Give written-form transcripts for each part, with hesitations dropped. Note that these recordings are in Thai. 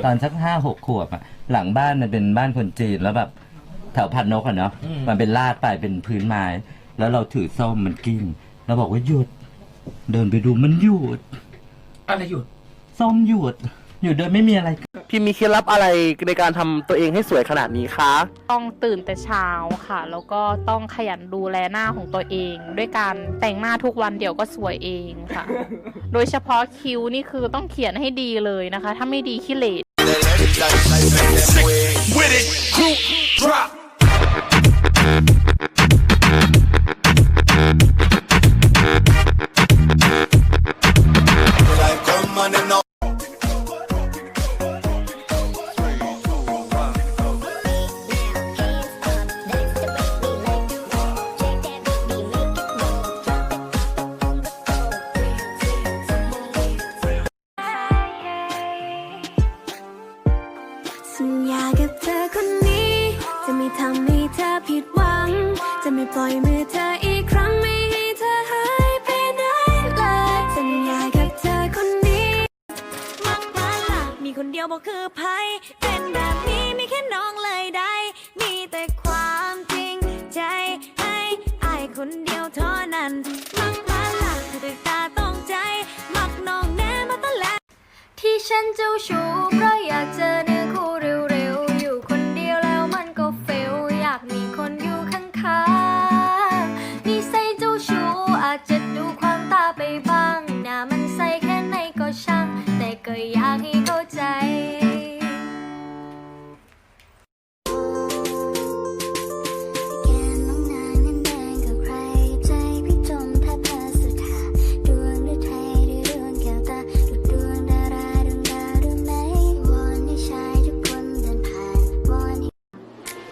ตอนสัก5-6 ขวบอะหลังบ้านมันเป็นบ้านคนจีนแล้วแบบแถวพันนกอะเนาะมันเป็นลาดไปเป็นพื้นไม้แล้วเราถือส้มมันกิ้งเราบอกว่าหยุดเดินไปดูมันหยุดอะไรหยุดส้มหยุดโดยไม่มีอะไรพี่มีเคล็ดลับอะไรในการทำตัวเองให้สวยขนาดนี้คะต้องตื่นแต่เช้าค่ะแล้วก็ต้องขยันดูแลหน้าของตัวเองด้วยการแต่งหน้าทุกวันเดี๋ยวก็สวยเองค่ะโดยเฉพาะคิ้วนี่คือต้องเขียนให้ดีเลยนะคะถ้าไม่ดีขี้เหร่สัญญากับเธอคนนี้จะไม่ทำให้เธอผิดหวังจะไม่ปล่อยมือเธออีกครั้งไม่ให้เธอหายไปไหนเลยสัญญากับเธอคนนี้มักมาหลักมีคนเดียวบอกคือไพ่เป็นแบบนี้มีแค่น้องเลยได้มีแต่ความจริงใจให้อายคนเดียวเท่านั้นมักมาหลักเธอตึกตาต้องใจมักน้องแน่มาตลอดที่ฉันเจ้าชู้เพราะอยากเจอเนื้อคู่เร็วๆอยู่คนเดียวแล้วมันก็เฟลอยากมีคนอยู่ข้างๆนิสัยเจ้าชู้อาจจะดูความตาไปบ้างหน้ามันใสแค่ไหนก็ช่างแต่ก็อยากให้เข้าใจ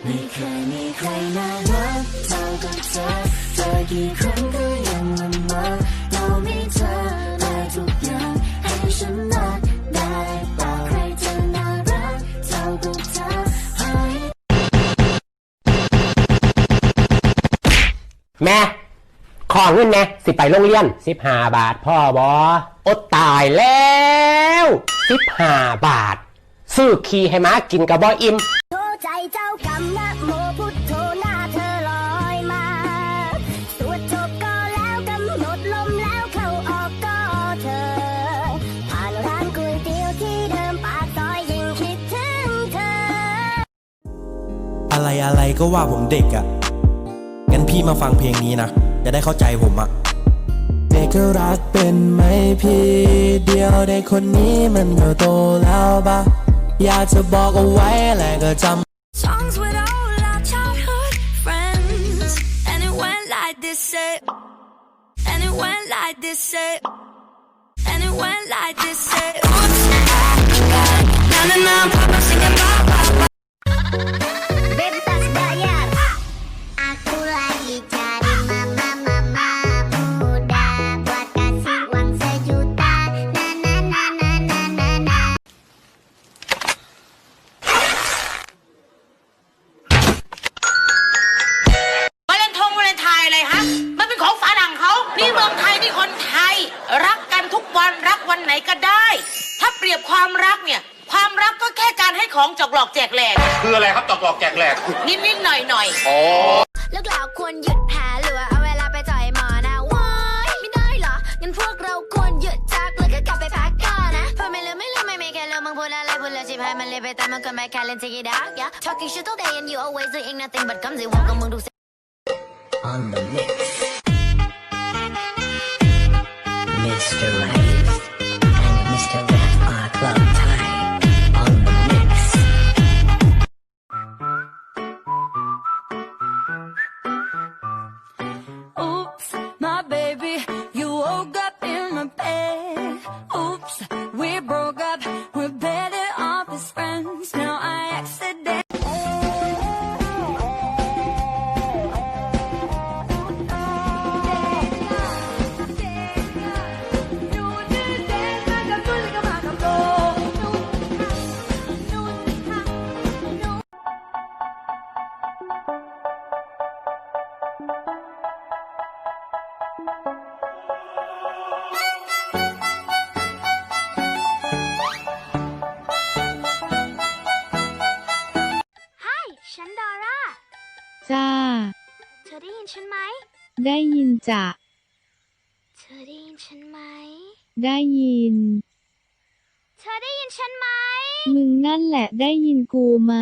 ไม่เคยมีใครน่ารักเท่ากับเธอเจอกี่ครั้งก็ยังละเมอเรามีเธอและทุกอย่างให้ฉันรักได้เปล่าใครจะน่ารักเท่ากับเธอแม่ขอเงินแม่สิไปโรงเรียน15 บาทพ่อบออดตายแล้ว15 บาทซื้อขี้ให้ม้ากินกับบออิ่มใจเจ้ากรรมนะโมพุทโธหน้าเธอลอยมาสวดจบก็แล้วกำหนดลมแล้วเข้าออกก็เธอผ่านร้านก๋วยเตี๋ยวที่เดิมปากซอยยิ่งคิดถึงเธออะไรก็ว่าผมเด็กอ่ะงั้นพี่มาฟังเพลงนี้นะจะได้เข้าใจผมอ่ะเด็กก็รักเป็นไหมพี่เดียวเด็กคนนี้มันก็โตแล้วปะอยากจะบอกเอาไว้แหละก็จำSongs with all our childhood friends and it went like this and it went like this and it went like this oops na na na papa singing bye bye bebas bayar aku lagi cari mama muda buat kasih uang sejuta na na na na na na naอะไรฮะมันเป็นของฝรั่งเขานี่เมืองไทยนี่คนไทยรักกันทุกวันรักวันไหนก็ได้ถ้าเปรียบความรักเนี่ยความรักก็แค่การให้ของจอกหลอกแจกแหลกคืออะไรครับจอกหลอกแจกแหลกนิดๆหน่อยอ๋อลูกหลานควรหยุดแผลหรือเอาเวลาไปจ่อยหมอนะว้ายไม่ได้เหรองั้นพวกเราควรหยุดจักแล้วก็กลับไปพักก่อนนะเพราะไม่ลืมไม่แค่ลืมมึงพูดอะไรพูดแล้วชิบหายมันเลยไปแต่มันก็ไม่แค่เล่น take it out yeah talking shit all day and you always doing nothing but comes in ว่ากับมึงดูOn the mix, Mr. Rave and Mr. Rap are Club Thai on the mix. Oops, my baby, you woke up in my bed. Oops, we broke up, we're better off as friends. Now I accidentally จ้า เธอได้ยินฉันไหม ได้ยินจ้ะ เธอได้ยินฉันไหม ได้ยิน เธอได้ยินฉันไหม มึงนั่นแหละได้ยินกูไหม